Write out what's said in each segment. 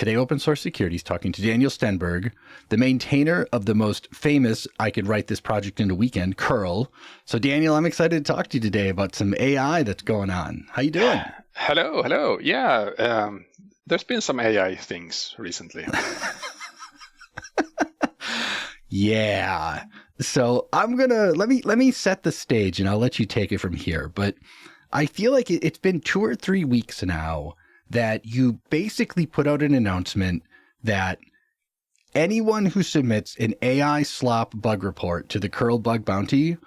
Today, Open Source Security is talking to Daniel Stenberg, the maintainer of the most famous, I could write this project in a weekend, curl. So Daniel, I'm excited to talk to you today about some AI that's going on. How you doing? Hello. Yeah, there's been some AI things recently. Yeah. So I'm gonna let me set the stage, and I'll let you take it from here. But I feel like it's been 2 or 3 weeks now that you basically put out an announcement that anyone who submits an AI slop bug report to the curl bug bounty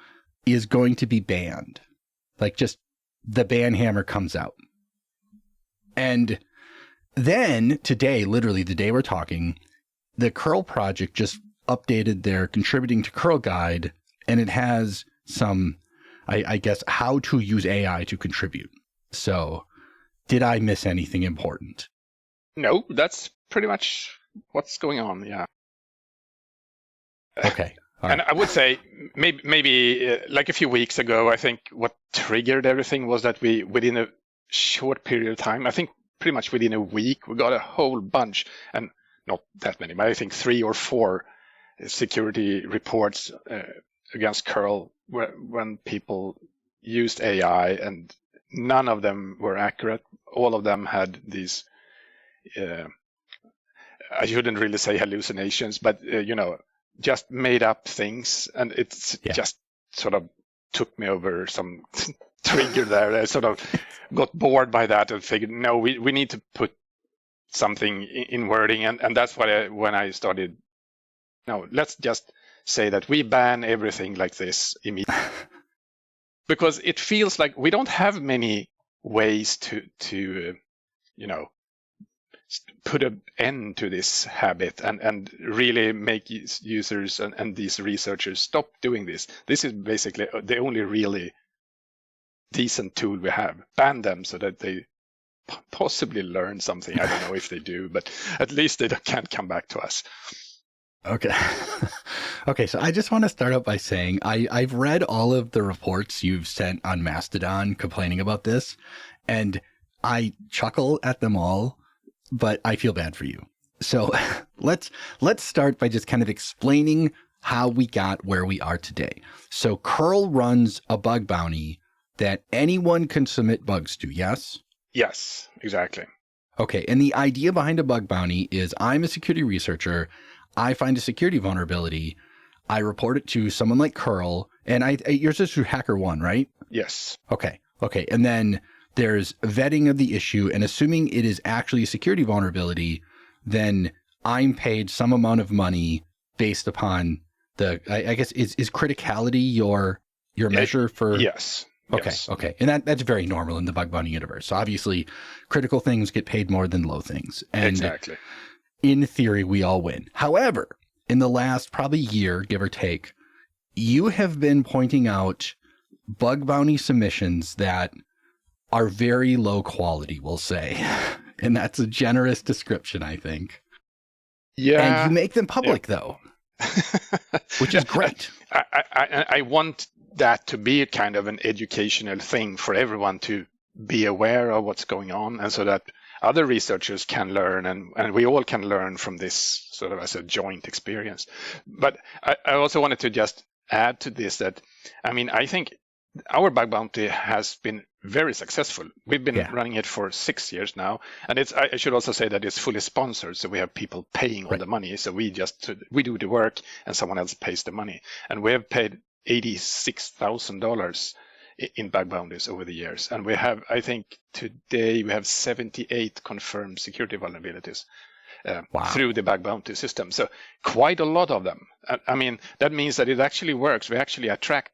is going to be banned. Like, just the ban hammer comes out. And then today, literally the day we're talking, the curl project just updated their contributing to curl guide, and it has some, I guess, how to use AI to contribute. So did I miss anything important? No, that's pretty much what's going on. Yeah. Okay. All right. And I would say maybe like a few weeks ago, I think what triggered everything was that we, within a short period of time, I think pretty much within a week, we got a whole bunch, and not that many, but I think 3 or 4 security reports against curl when people used AI, and none of them were accurate. All of them had these, I shouldn't really say hallucinations, but, just made up things. And it's just sort of took me over some trigger there. I sort of got bored by that and figured, no, we need to put something in wording. And that's why when I started, no, let's just say that we ban everything like this immediately. Because it feels like we don't have many ways to put an end to this habit and really make users and these researchers stop doing this. This is basically the only really decent tool we have. Ban them so that they possibly learn something. I don't know if they do, but at least they can't come back to us. Okay. Okay, so I just want to start out by saying I've read all of the reports you've sent on Mastodon complaining about this, and I chuckle at them all, but I feel bad for you. So let's start by just kind of explaining how we got where we are today. So curl runs a bug bounty that anyone can submit bugs to, yes? Yes, exactly. Okay, and the idea behind a bug bounty is I'm a security researcher. I find a security vulnerability. I report it to someone like curl, and yours is through HackerOne, right? Yes. Okay. And then there's vetting of the issue, and assuming it is actually a security vulnerability, then I'm paid some amount of money based upon I guess, is criticality your measure for? Yes. Okay. Yes. Okay. And that's very normal in the bug bounty universe. So obviously critical things get paid more than low things. And exactly. In theory, we all win. However, in the last probably year, give or take, you have been pointing out bug bounty submissions that are very low quality, we'll say. And that's a generous description, I think. Yeah. And you make them public, though, which is great. I want that to be a kind of an educational thing for everyone to be aware of what's going on, and so that other researchers can learn, and we all can learn from this sort of as a joint experience. But I also wanted to just add to this that, I think our bug bounty has been very successful. We've been running it for 6 years now, and I should also say that it's fully sponsored, so we have people paying all the money. So we do the work, and someone else pays the money, and we have paid $86,000 in bug bounties over the years, and we have, I think today we have 78 confirmed security vulnerabilities through the bug bounty system. So quite a lot of them. That means that it actually works. We actually attract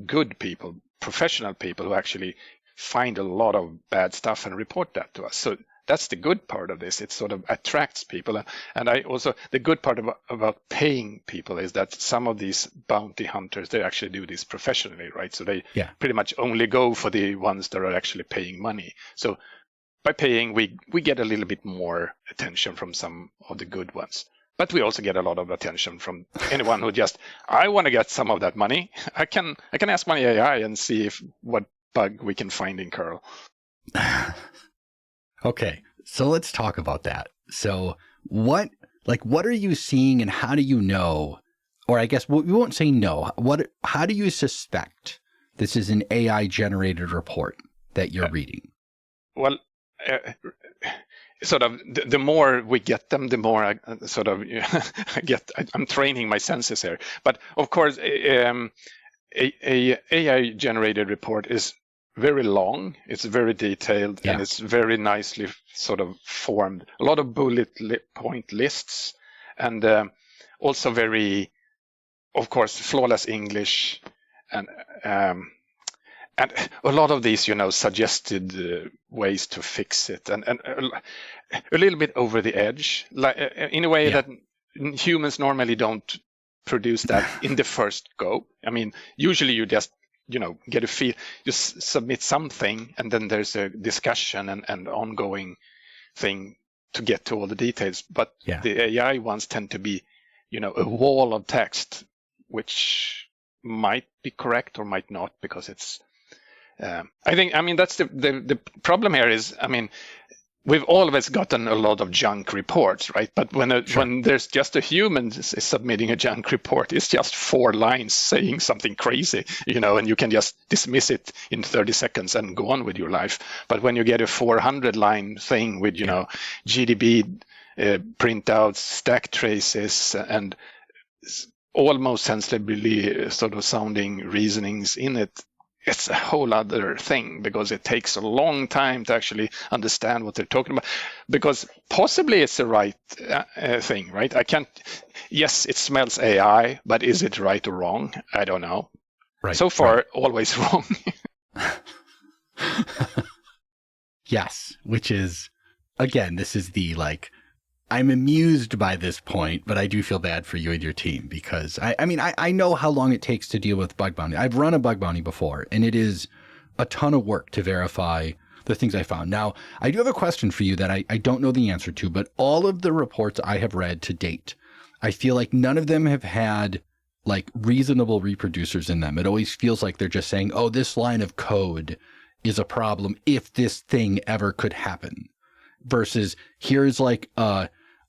good people, professional people who actually find a lot of bad stuff and report that to us. So that's the good part of this. It sort of attracts people. And the good part about paying people is that some of these bounty hunters, they actually do this professionally, right? So they pretty much only go for the ones that are actually paying money. So by paying, we get a little bit more attention from some of the good ones. But we also get a lot of attention from anyone who just, I want to get some of that money. I can ask my AI and see what bug we can find in curl. Okay, so let's talk about that. So what are you seeing, and how do you know, or I guess we won't say no. How do you suspect this is an AI generated report that you're reading? Well, sort of the more we get them, the more I sort of I'm training my senses here. But of course, a AI generated report is very long, it's very detailed, and it's very nicely sort of formed. A lot of bullet point lists, and also very, of course, flawless English, and a lot of these, suggested ways to fix it, and a little bit over the edge, like in a way that humans normally don't produce that in the first go. I mean, usually you just get a feel, you submit something, and then there's a discussion and ongoing thing to get to all the details. But the AI ones tend to be, a wall of text, which might be correct or might not, because it's. I mean, that's the problem here is, I mean, we've always gotten a lot of junk reports, right? But when there's just a human submitting a junk report, it's just 4 lines saying something crazy, and you can just dismiss it in 30 seconds and go on with your life. But when you get a 400-line thing with, GDB printouts, stack traces, and almost sensibly sort of sounding reasonings in it, it's a whole other thing, because it takes a long time to actually understand what they're talking about, because possibly it's the right thing, right? Yes, it smells AI, but is it right or wrong? I don't know. Right. So far, always wrong. Yes, which is, again, this is the I'm amused by this point, but I do feel bad for you and your team, because I know how long it takes to deal with bug bounty. I've run a bug bounty before, and it is a ton of work to verify the things I found. Now, I do have a question for you that I don't know the answer to, but all of the reports I have read to date, I feel like none of them have had reasonable reproducers in them. It always feels like they're just saying, oh, this line of code is a problem if this thing ever could happen, versus here's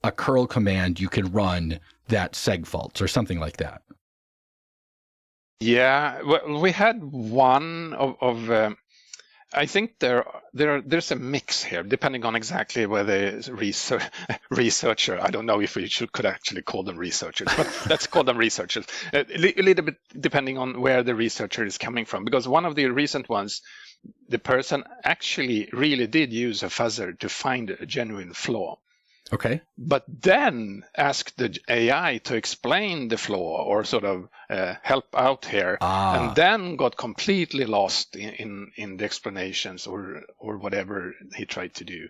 a curl command you could run that seg faults or something like that. Yeah, well, we had one of I think there's a mix here, depending on exactly where the researcher. I don't know if we could actually call them researchers, but let's call them researchers. A little bit depending on where the researcher is coming from, because one of the recent ones, the person actually really did use a fuzzer to find a genuine flaw. Okay. But then asked the AI to explain the flaw or sort of help out here, and then got completely lost in the explanations or whatever he tried to do.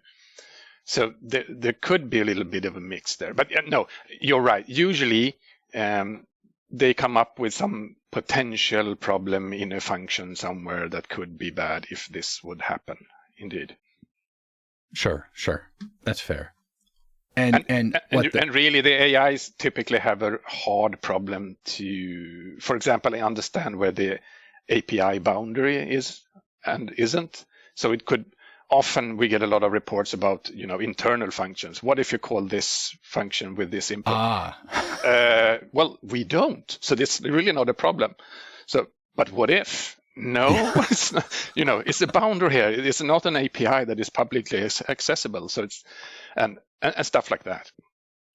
So there could be a little bit of a mix there. But no, you're right. Usually they come up with some potential problem in a function somewhere that could be bad if this would happen. Indeed. Sure. That's fair. And really, the AIs typically have a hard problem to, for example, understand where the API boundary is and isn't. So it could often, we get a lot of reports about internal functions. What if you call this function with this input? Well, we don't. So this is really not a problem. So, but what if? No, it's not, it's a boundary here. It's not an API that is publicly accessible. So it's and stuff like that.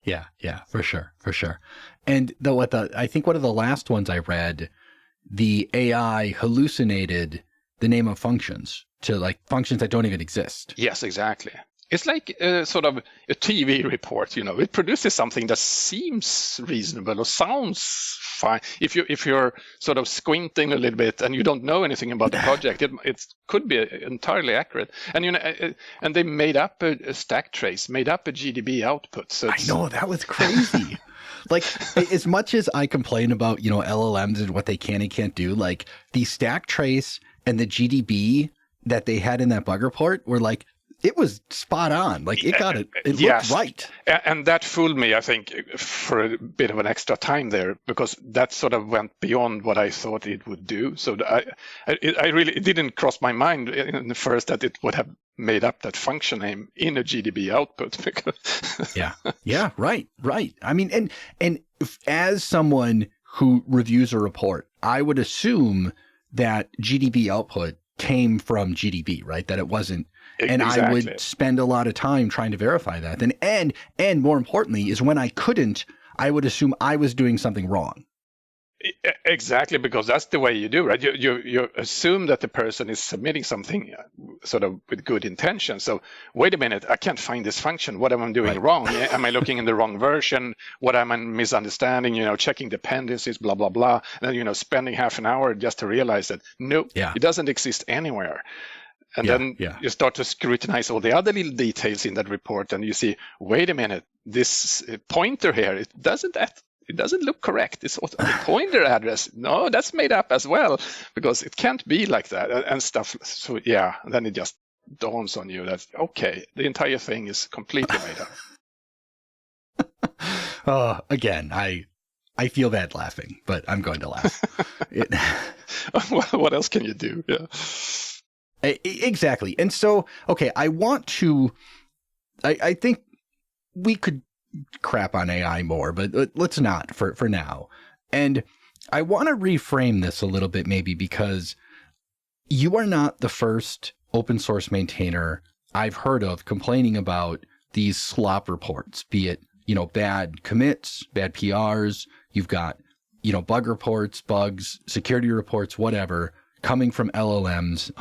Yeah, for sure. And I think one of the last ones I read, the AI hallucinated the name of functions to functions that don't even exist. Yes, exactly. It's like sort of a TV report, It produces something that seems reasonable or sounds fine. If you're sort of squinting a little bit and you don't know anything about the project, it could be entirely accurate. And and they made up a stack trace, made up a GDB output. So I know, that was crazy. As much as I complain about LLMs and what they can and can't do, the stack trace and the GDB that they had in that bug report were it was spot on. Like it got it. It yes. looked right. And that fooled me, I think, for a bit of an extra time there, because that sort of went beyond what I thought it would do. So it didn't cross my mind in the first that it would have made up that function name in a GDB output. Yeah, right. I mean, and as someone who reviews a report, I would assume that GDB output came from GDB, right? That it wasn't. And exactly. I would spend a lot of time trying to verify that. And more importantly is when I couldn't, I would assume I was doing something wrong. Exactly, because that's the way you do, right? You assume that the person is submitting something sort of with good intention. So wait a minute, I can't find this function. What am I doing wrong? Am I looking in the wrong version? What am I misunderstanding? Checking dependencies, blah, blah, blah. And then, spending half an hour just to realize that, nope, it doesn't exist anywhere. And then you start to scrutinize all the other little details in that report, and you see, wait a minute, this pointer here, it doesn't look correct. It's also the pointer address. No, that's made up as well, because it can't be like that and stuff. So then it just dawns on you that, okay, the entire thing is completely made up. Again, I feel bad laughing, but I'm going to laugh. What else can you do? Yeah. Exactly. And so, okay, I think we could crap on AI more, but let's not for now. And I want to reframe this a little bit, maybe, because you are not the first open source maintainer I've heard of complaining about these slop reports, be it, bad commits, bad PRs. You've got, bug reports, bugs, security reports, whatever, coming from LLMs.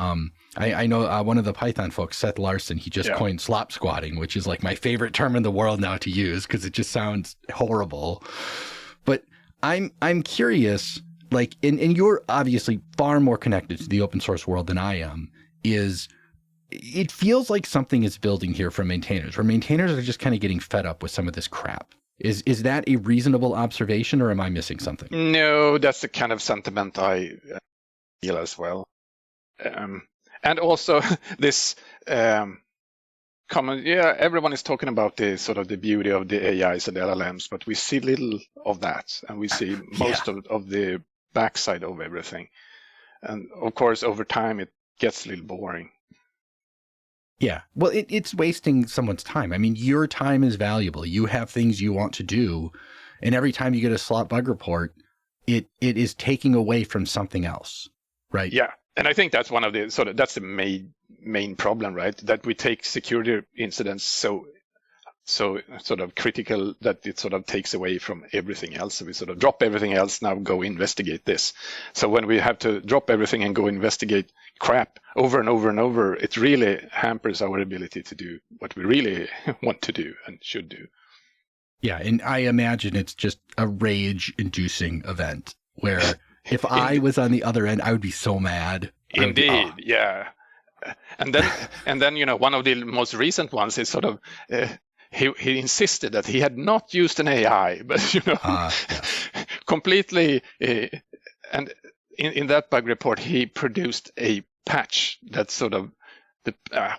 I know one of the Python folks, Seth Larson, he just coined slop squatting, which is like my favorite term in the world now to use because it just sounds horrible. But I'm curious, like, and you're obviously far more connected to the open source world than I am, it feels like something is building here from maintainers, where maintainers are just kind of getting fed up with some of this crap. Is that a reasonable observation, or am I missing something? No, that's the kind of sentiment I feel as well. And also this common, everyone is talking about the sort of the beauty of the AIs and the LLMs, but we see little of that, and we see most of the backside of everything. And of course, over time, it gets a little boring. Yeah, well, it's wasting someone's time. I mean, your time is valuable. You have things you want to do, and every time you get a slop bug report, it is taking away from something else, right? Yeah. And I think that's one of the that's the main problem, right? That we take security incidents so sort of critical that it sort of takes away from everything else. So we sort of drop everything else, now go investigate this. So when we have to drop everything and go investigate crap over and over and over, it really hampers our ability to do what we really want to do and should do. Yeah, and I imagine it's just a rage-inducing event where if I was on the other end, I would be so mad. Indeed, yeah. And then one of the most recent ones is sort of he insisted that he had not used an AI, but completely. And in that bug report, he produced a patch that sort of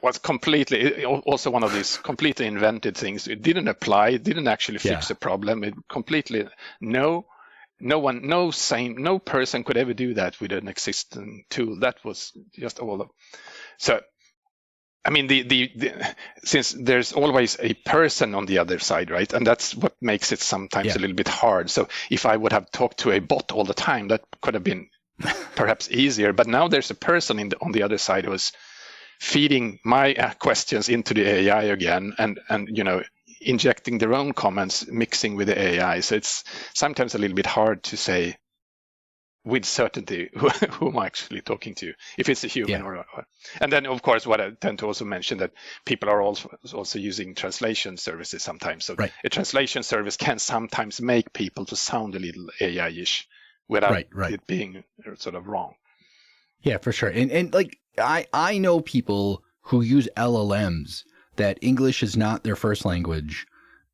was completely also one of these completely invented things. It didn't apply. It didn't actually fix the problem. It completely no person could ever do that with an existing tool. That was just all of. So, I mean, since there's always a person on the other side, right? And that's what makes it sometimes a little bit hard. So if I would have talked to a bot all the time, that could have been perhaps easier. But now there's a person on the other side who is feeding my questions into the AI again, and injecting their own comments, mixing with the AI. So it's sometimes a little bit hard to say with certainty who am I actually talking to, if it's a human or. And then, of course, what I tend to also mention that people are also using translation services sometimes. So a translation service can sometimes make people to sound a little AI-ish without it being sort of wrong. Yeah, for sure. And like I know people who use LLMs that English is not their first language,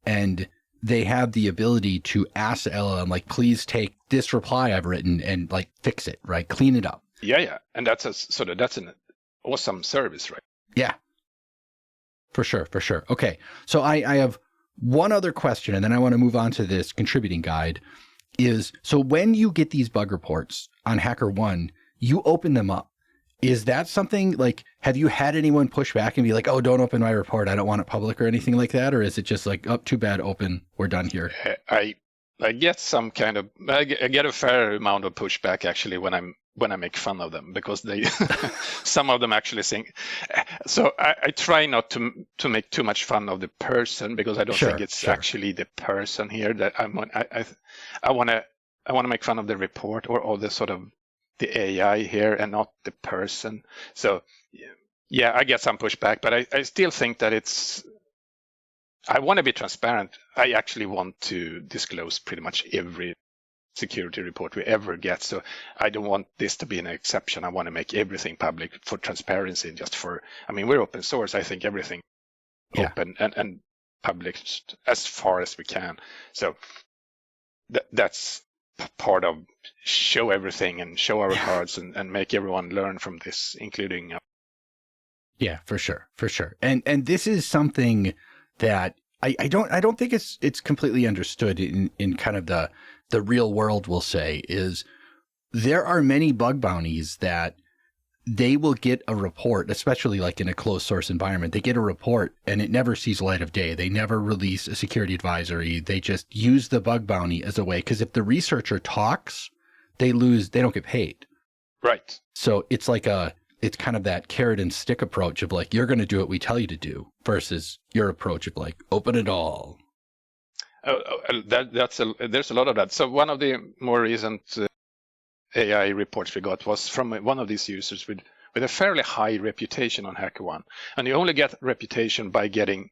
and they have the ability to ask the LLM, like, please take this reply I've written and like fix it, right? Clean it up. Yeah. And that's an awesome service, right? Yeah. For sure. Okay. So I have one other question, and then I want to move on to this contributing guide. So when you get these bug reports on HackerOne, you open them up. Is that something like, have you had anyone push back and be like, oh, don't open my report, I don't want it public or anything like that? Or is it just like, oh, too bad, open, we're done here? I get some kind of, I get a fair amount of pushback actually when I make fun of them, because they some of them actually think. So I try not to make too much fun of the person, because I don't think it's actually the person here that I want to make fun of the report or the sort of the AI here and not the person. So yeah, I get some pushback, but I still think that I want to be transparent. I actually want to disclose pretty much every security report we ever get. So I don't want this to be an exception. I want to make everything public for transparency, we're open source. I think everything open and published as far as we can. So that's part of show everything and show our cards and make everyone learn from this, including. Yeah, for sure. And this is something that I don't think it's completely understood in kind of the real world, we'll say, is there are many bug bounties that they will get a report, especially like in a closed source environment. They get a report and it never sees light of day. They never release a security advisory. They just use the bug bounty as a way, because if the researcher talks, they don't get paid. Right. So it's kind of that carrot and stick approach of like, you're going to do what we tell you to do, versus your approach of like, open it all. There's a lot of that. So one of the more recent AI reports we got was from one of these users with a fairly high reputation on HackerOne. And you only get reputation by getting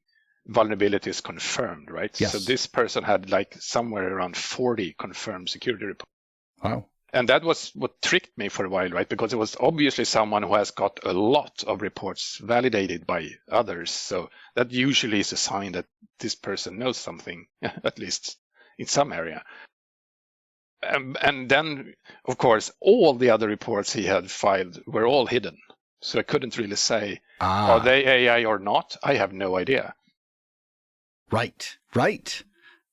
vulnerabilities confirmed, right? Yes. So this person had like somewhere around 40 confirmed security reports. Wow. And that was what tricked me for a while, right? Because it was obviously someone who has got a lot of reports validated by others. So that usually is a sign that this person knows something, at least in some area. And then, of course, all the other reports he had filed were all hidden. So I couldn't really say, are they AI or not? I have no idea. Right.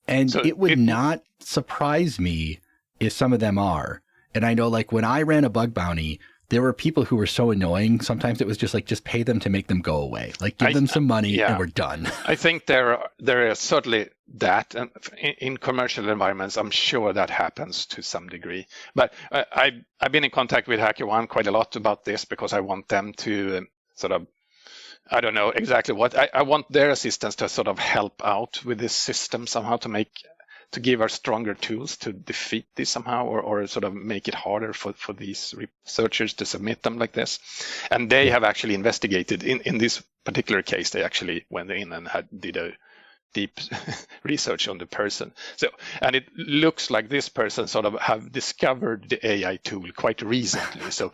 And so it would not surprise me if some of them are. And I know, like, when I ran a bug bounty, there were people who were so annoying. Sometimes it was just like, just pay them to make them go away. Like, give them some money and we're done. I think there is certainly that. And in commercial environments, I'm sure that happens to some degree. But I've been in contact with HackerOne quite a lot about this, because I want them to sort of, I don't know exactly what, I want their assistance to sort of help out with this system somehow, to give us stronger tools to defeat this somehow, or sort of make it harder for these researchers to submit them like this. And they have actually investigated in this particular case. They actually went in and did a deep research on the person. So, and it looks like this person sort of have discovered the AI tool quite recently. So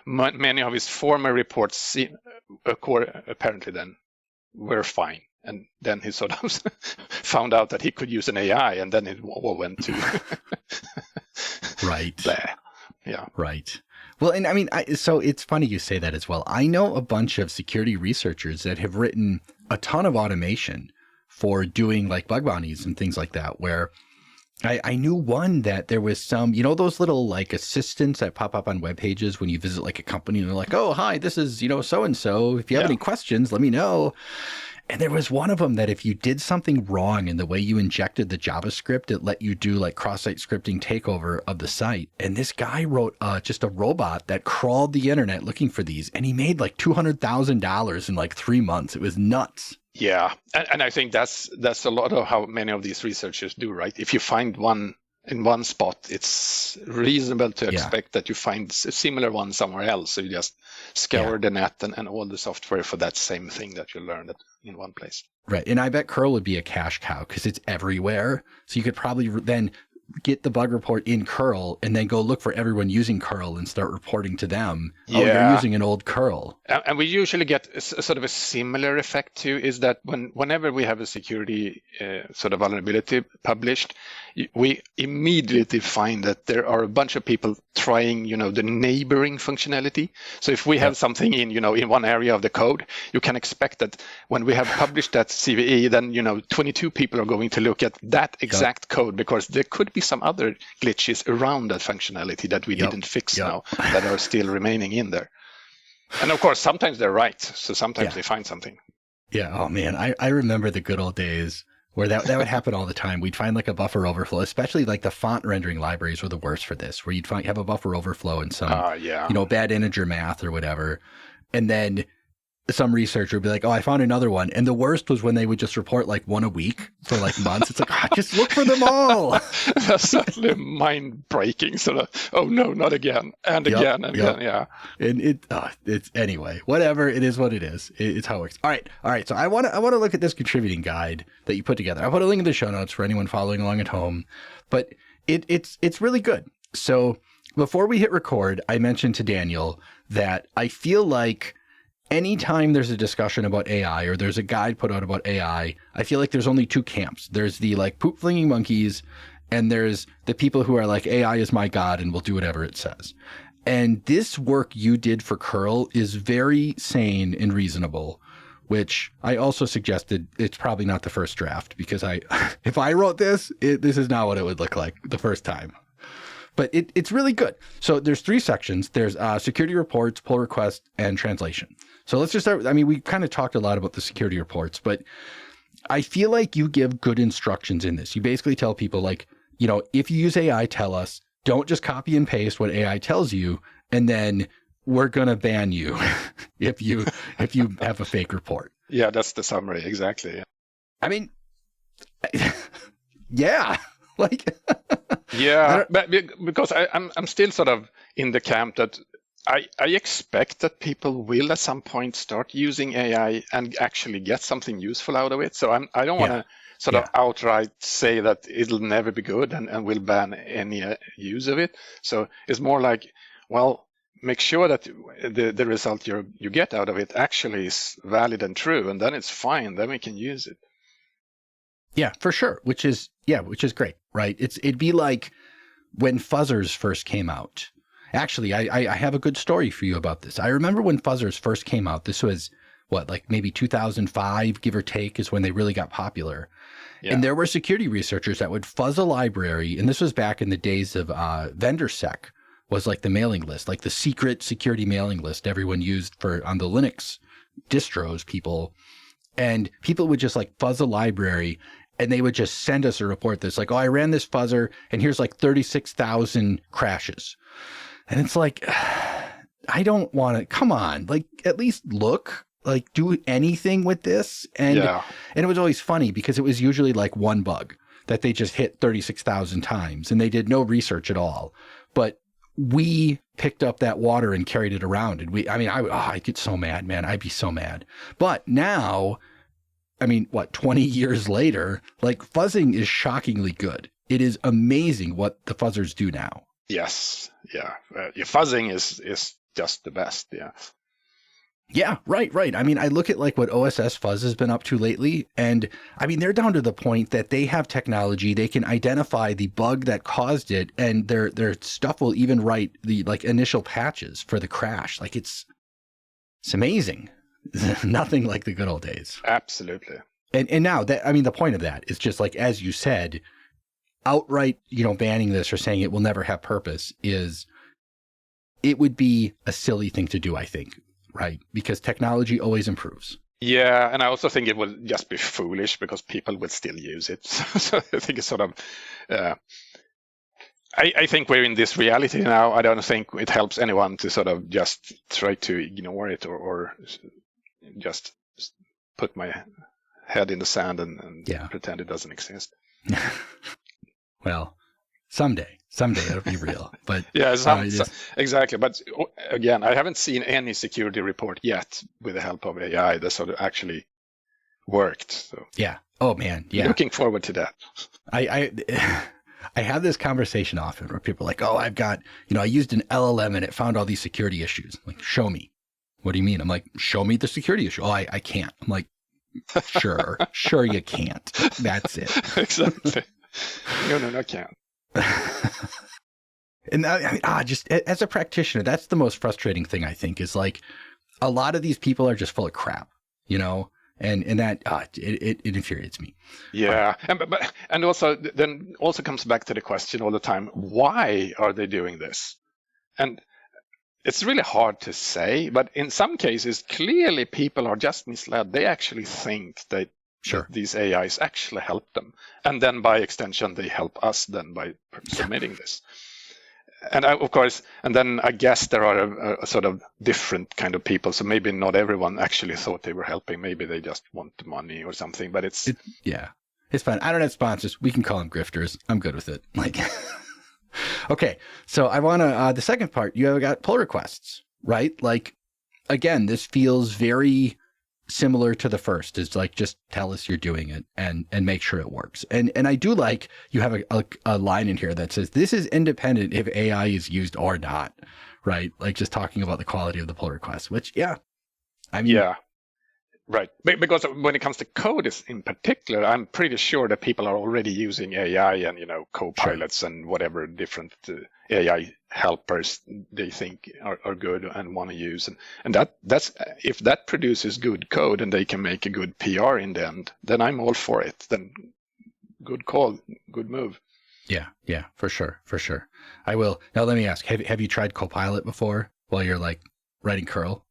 many of his former reports apparently then were fine. And then he sort of found out that he could use an AI, and then it all went to right. Yeah. Right. Well, and I mean, so it's funny you say that as well. I know a bunch of security researchers that have written a ton of automation for doing like bug bounties and things like that, where I knew one that there was some, those little like assistants that pop up on web pages when you visit like a company, and they're like, oh, hi, this is, so-and-so. If you have any questions, let me know. And there was one of them that if you did something wrong in the way you injected the JavaScript, it let you do like cross-site scripting takeover of the site. And this guy wrote just a robot that crawled the internet looking for these. And he made like $200,000 in like 3 months. It was nuts. Yeah. And I think that's a lot of how many of these researchers do, right? If you find one in one spot, it's reasonable to expect that you find a similar one somewhere else. So you just scour the net and all the software for that same thing that you learned in one place. Right. And I bet curl would be a cash cow because it's everywhere. So you could probably then get the bug report in curl and then go look for everyone using curl and start reporting to them. Yeah. Oh, you're using an old curl. And we usually get sort of a similar effect too, is that whenever we have a security sort of vulnerability published, we immediately find that there are a bunch of people trying, the neighboring functionality. So if we have something in one area of the code, you can expect that when we have published that CVE, then, 22 people are going to look at that exact code, because there could be some other glitches around that functionality that we didn't fix now that are still remaining in there. And of course, sometimes they're right. So sometimes they find something. Yeah. Oh man, I remember the good old days where that would happen all the time. We'd find like a buffer overflow, especially like the font rendering libraries were the worst for this, where you'd have a buffer overflow in some, bad integer math or whatever. And then some researcher would be like, oh, I found another one. And the worst was when they would just report like one a week for like months. It's like, just look for them all. That's certainly mind breaking. Sort of, oh no, not again. And again. And yeah. And it's anyway, whatever. It is what it is. It's how it works. All right. So I want to look at this contributing guide that you put together. I'll put a link in the show notes for anyone following along at home, but it's really good. So before we hit record, I mentioned to Daniel that I feel like anytime there's a discussion about AI or there's a guide put out about AI, I feel like there's only two camps. There's the like poop flinging monkeys, and there's the people who are like, AI is my God and will do whatever it says. And this work you did for curl is very sane and reasonable, which I also suggested it's probably not the first draft, because if I wrote this, this is not what it would look like the first time. But it's really good. So there's 3 sections. There's security reports, pull request, and translation. So let's just start. We kind of talked a lot about the security reports, but I feel like you give good instructions in this. You basically tell people like, if you use AI, tell us. Don't just copy and paste what AI tells you, and then we're going to ban you if you have a fake report. Yeah, that's the summary. Exactly. Yeah. Like, yeah, but because I'm still sort of in the camp that I expect that people will at some point start using AI and actually get something useful out of it. So I don't want to sort of outright say that it'll never be good and will ban any use of it. So it's more like, well, make sure that the result you get out of it actually is valid and true, and then it's fine. Then we can use it. Yeah, for sure. Which is great, right? It'd be like when fuzzers first came out. Actually, I have a good story for you about this. I remember when fuzzers first came out. This was like maybe 2005, give or take, is when they really got popular. Yeah. And there were security researchers that would fuzz a library, and this was back in the days of VendorSec was like the mailing list, like the secret security mailing list everyone used on the Linux distros, and people would just like fuzz a library. And they would just send us a report that's like, oh, I ran this fuzzer and here's like 36,000 crashes. And it's like, I don't want to, come on, like at least look, like do anything with this. And it was always funny because it was usually like one bug that they just hit 36,000 times and they did no research at all. But we picked up that water and carried it around. And I'd get so mad, man. I'd be so mad. But now, 20 years later, like fuzzing is shockingly good. It is amazing what the fuzzers do now. Yes. Yeah. Fuzzing is just the best. Yeah. Yeah. Right. I look at like what OSS Fuzz has been up to lately. And they're down to the point that they have technology. They can identify the bug that caused it. And their stuff will even write the like initial patches for the crash. Like it's amazing. Nothing like the good old days. Absolutely. And now that, the point of that is just like, as you said, outright, banning this or saying it will never have purpose it would be a silly thing to do, I think, right? Because technology always improves. Yeah. And I also think it will just be foolish because people will still use it. So I think it's sort of, I think we're in this reality now. I don't think it helps anyone to sort of just try to ignore it or just put my head in the sand and pretend it doesn't exist. Well, someday it'll be real. But exactly. But again, I haven't seen any security report yet with the help of AI that sort of actually worked. So yeah. Oh man. Yeah. Looking forward to that. I have this conversation often where people are like, oh, I've got, I used an LLM and it found all these security issues. I'm like, show me. What do you mean? I'm like, show me the security issue. Oh, I can't. I'm like, sure you can't. That's it. Exactly. No, I can't. And just as a practitioner, that's the most frustrating thing, I think, is like a lot of these people are just full of crap, and that it infuriates me. Yeah, and also then also comes back to the question all the time: why are they doing this? And it's really hard to say, but in some cases, clearly people are just misled. They actually think that these AIs actually help them, and then by extension, they help us then by submitting this. And then I guess there are a sort of different kind of people. So maybe not everyone actually thought they were helping. Maybe they just want the money or something. But it's fine. I don't have sponsors. We can call them grifters. I'm good with it. Like, okay. So I want to the second part. You have got pull requests, right? Like, again, this feels very similar to the first. Is like, just tell us you're doing it and make sure it works. And I do like you have a line in here that says this is independent if AI is used or not, right? Like just talking about the quality of the pull request, which right. Because when it comes to code in particular, I'm pretty sure that people are already using AI and co-pilots and whatever different AI helpers they think are good and want to use, and that's if that produces good code and they can make a good PR in the end, then I'm all for it. Then good call, good move. Yeah, for sure. I will. Now let me ask: Have you tried Copilot before while you're like writing curl?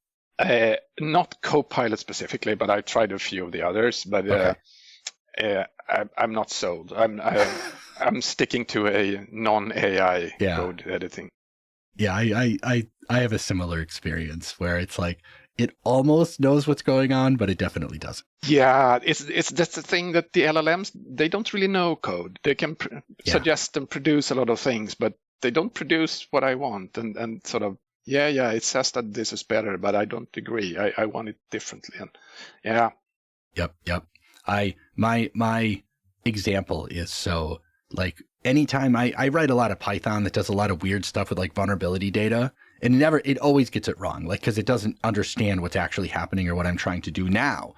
Not Copilot specifically, but I tried a few of the others. But I'm not sold. I'm sticking to a non-AI code editing. Yeah, I have a similar experience where it's like it almost knows what's going on, but it definitely doesn't. Yeah, that's the thing that the LLMs, they don't really know code. They can suggest and produce a lot of things, but they don't produce what I want. And sort of, it says that this is better, but I don't agree. I want it differently. And Yep. My example is so like anytime I write a lot of Python that does a lot of weird stuff with like vulnerability data, and it always gets it wrong, like because it doesn't understand what's actually happening or what I'm trying to do. Now,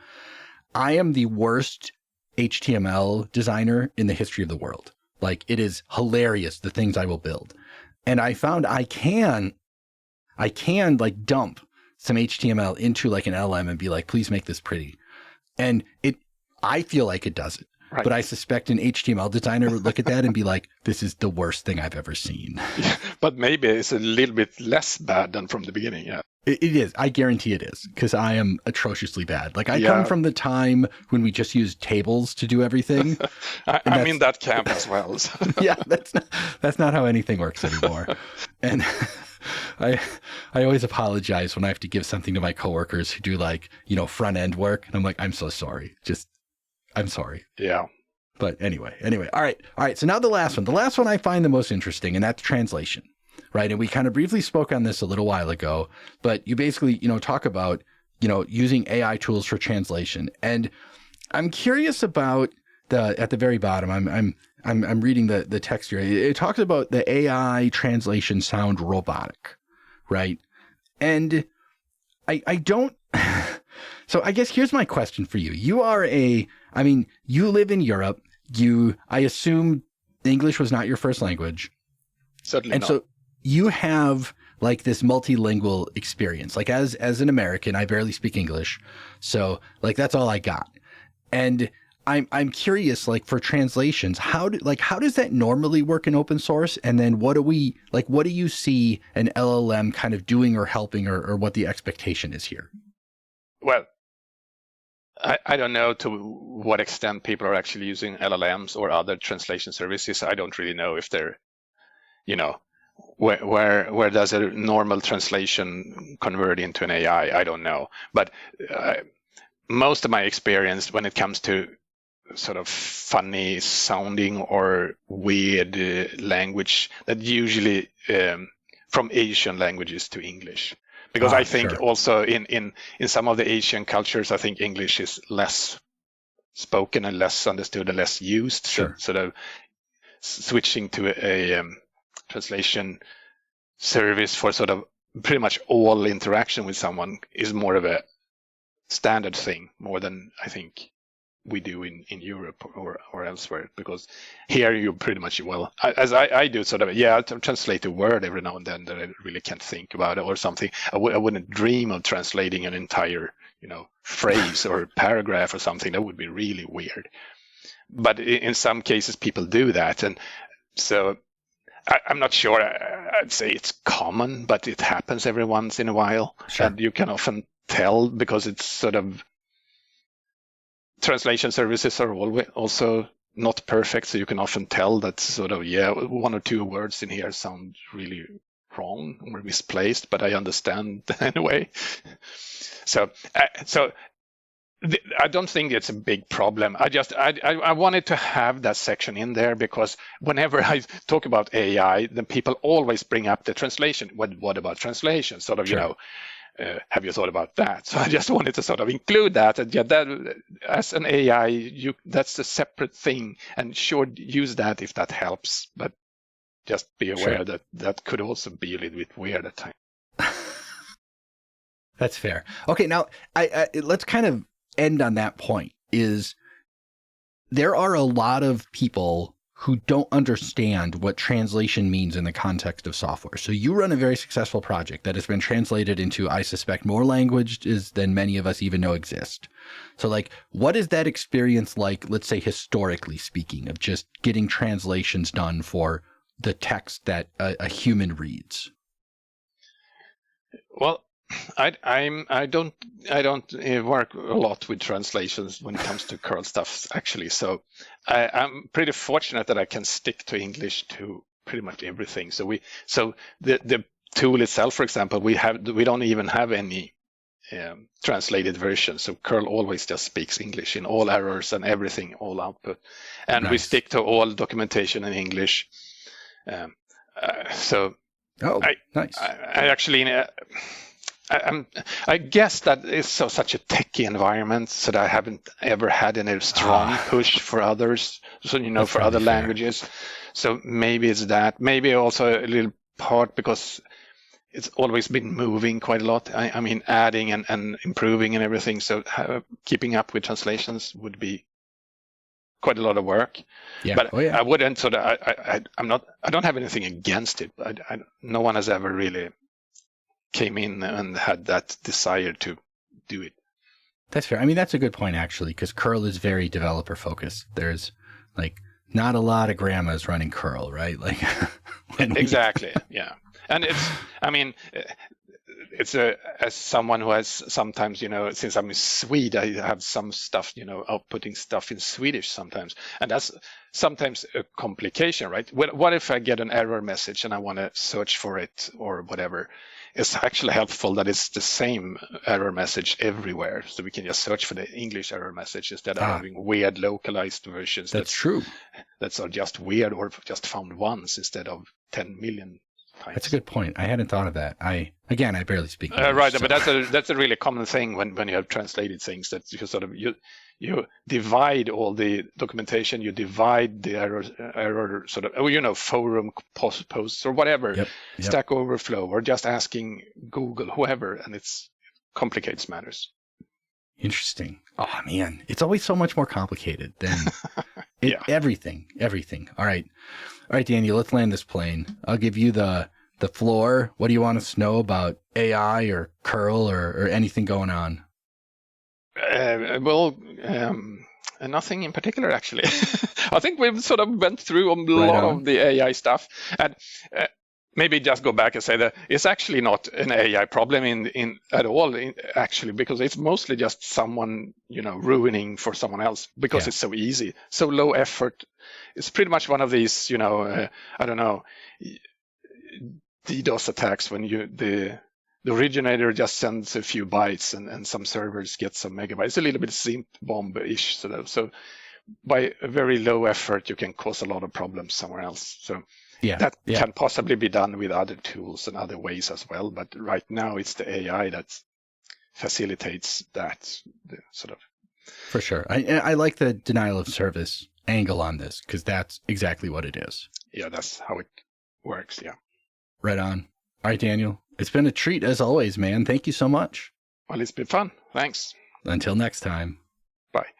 I am the worst HTML designer in the history of the world. Like it is hilarious the things I will build, and I found I can like dump some HTML into like an LM and be like, please make this pretty, and I feel like it does it. Right. But I suspect an HTML designer would look at that and be like, this is the worst thing I've ever seen. Yeah, but maybe it's a little bit less bad than from the beginning. Yeah, it is. I guarantee it is, because I am atroцiously bad. Like I come from the time when we just used tables to do everything. I'm in that camp as well. So. Yeah, that's not how anything works anymore. And I always apologize when I have to give something to my coworkers who do like, front end work. And I'm like, I'm so sorry. I'm sorry. Yeah. But anyway. All right. So now the last one I find the most interesting, and that's translation, right? And we kind of briefly spoke on this a little while ago, but you basically, talk about, using AI tools for translation. And I'm curious about at the very bottom, I'm reading the text here. It talks about the AI translation sound robotic, right? And I don't, so I guess here's my question for you. You live in Europe. I assume English was not your first language. Certainly not. And so you have like this multilingual experience. Like as an American, I barely speak English. So like that's all I got. And I'm curious, like for translations, how does that normally work in open source? And then what do you see an LLM kind of doing or helping or what the expectation is here? Well, I don't know to what extent people are actually using LLMs or other translation services. I don't really know if they're, where does a normal translation convert into an AI? I don't know. But most of my experience when it comes to sort of funny sounding or weird language, that usually from Asian languages to English. Because I think also in some of the Asian cultures, I think English is less spoken and less understood and less used. Sure. switching to a translation service for sort of pretty much all interaction with someone is more of a standard thing, more than I think we do in Europe or elsewhere, because here you pretty much, well, as I do sort of, I'll translate a word every now and then that I really can't think about it or something. I wouldn't dream of translating an entire, phrase or paragraph or something. That would be really weird. But in some cases people do that. And so I'm not sure. I'd say it's common, but it happens every once in a while. Sure. And you can often tell because it's sort of, translation services are always also not perfect, so you can often tell that sort of, one or two words in here sound really wrong or misplaced, but I understand anyway. So I don't think it's a big problem. I wanted to have that section in there because whenever I talk about AI, then people always bring up the translation. What about translation? Sort of, Sure. have you thought about that? So I just wanted to sort of include that. And that as an AI, that's a separate thing, and sure, use that if that helps. But just be aware that could also be a little bit weird at times. That's fair. Okay, now let's kind of end on that point. Is there are a lot of people who don't understand what translation means in the context of software. So you run a very successful project that has been translated into, I suspect, more languages than many of us even know exist. So like, what is that experience like, let's say historically speaking, of just getting translations done for the text that a human reads? Well, I don't work a lot with translations when it comes to curl stuff, actually. So I'm pretty fortunate that I can stick to English to pretty much everything. So the tool itself, for example, we don't even have any translated version. So curl always just speaks English in all errors and everything, all output, and we stick to all documentation in English. Nice. I actually. I guess that is such a techie environment, so that I haven't ever had any strong push for others. So for other languages. So maybe it's that. Maybe also a little part because it's always been moving quite a lot. I mean, adding and improving and everything. So keeping up with translations would be quite a lot of work. Yeah. But I wouldn't sort of. I don't have anything against it. No one has ever really came in and had that desire to do it. That's fair. I mean, that's a good point, actually, because curl is very developer focused. There's like not a lot of grandmas running curl, right? Like exactly. Yeah. And it's as someone who has sometimes, since I'm in Swede, I have some stuff, outputting stuff in Swedish sometimes. And that's sometimes a complication, right? What if I get an error message and I want to search for it or whatever? It's actually helpful that it's the same error message everywhere. So we can just search for the English error message instead of having weird localized versions. That's true. That are just weird or just found once instead of 10 million times. That's a good point. I hadn't thought of that. I barely speak English. Right, so. But that's a really common thing when you have translated things, that you sort of you divide all the documentation, you divide the error sort of, forum posts or whatever, Stack Overflow, or just asking Google, whoever, and it complicates matters. Interesting. Oh man, it's always so much more complicated than everything. All right, Daniel, let's land this plane. I'll give you the floor. What do you want us to know about AI or curl or anything going on? Nothing in particular, actually. I think we've sort of went through a lot of the AI stuff, and maybe just go back and say that it's actually not an AI problem in at all, actually, because it's mostly just someone, ruining for someone else because it's so easy, so low effort. It's pretty much one of these, I don't know, DDoS attacks when the originator just sends a few bytes and some servers get some megabytes. It's a little bit simp bomb-ish. So by a very low effort, you can cause a lot of problems somewhere else. So that can possibly be done with other tools and other ways as well. But right now, it's the AI that facilitates that sort of. For sure. I like the denial of service angle on this, because that's exactly what it is. Yeah, that's how it works. Yeah. Right on. All right, Daniel. It's been a treat as always, man. Thank you so much. Well, it's been fun. Thanks. Until next time. Bye.